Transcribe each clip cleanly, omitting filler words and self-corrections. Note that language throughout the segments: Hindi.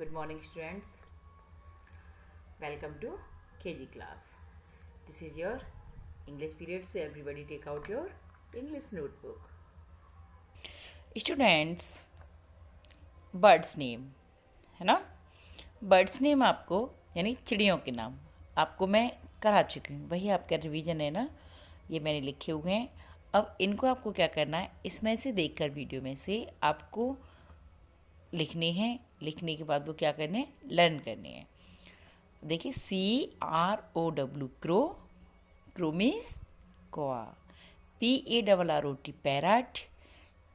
Good morning, students. Welcome to KG class. This is your English period, so everybody take out your English notebook. Students, birds name है ना। बर्ड्स नेम आपको यानी चिड़ियों के नाम आपको मैं करा चुकी हूँ, वही आपका रिवीजन है ना। ये मैंने लिखे हुए हैं। अब इनको आपको क्या करना है, इसमें से देखकर वीडियो में से आपको लिखने हैं। लिखने के बाद वो क्या करने हैं, लर्न करने हैं। देखिए, CROW क्रो, क्रो मीन्स कोआ। PARROT parrot,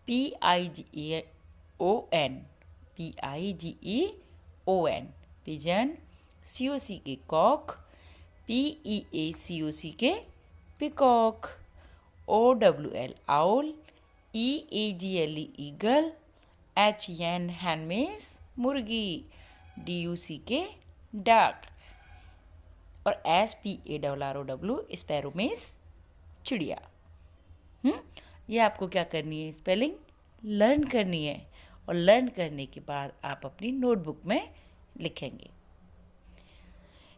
PIGEON PIGEON pigeon, COC K cock, PEACOC K peacock, OWL owl, EAGLE eagle, HEN hen means मुर्गी, DUC के डक और SPARROW स्पैरो मीन्स चिड़िया। ये आपको क्या करनी है, स्पेलिंग लर्न करनी है और लर्न करने के बाद आप अपनी नोटबुक में लिखेंगे।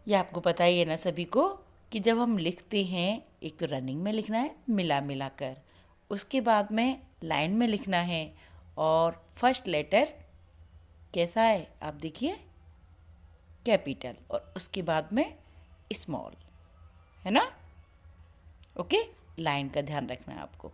ये आपको पता ही है ना सभी को कि जब हम लिखते हैं एक तो रनिंग में लिखना है मिला मिला कर, उसके बाद में लाइन में लिखना है और फर्स्ट लेटर कैसा है आप देखिए, कैपिटल, और उसके बाद में स्मॉल, है ना। ओके, लाइन का ध्यान रखना है आपको।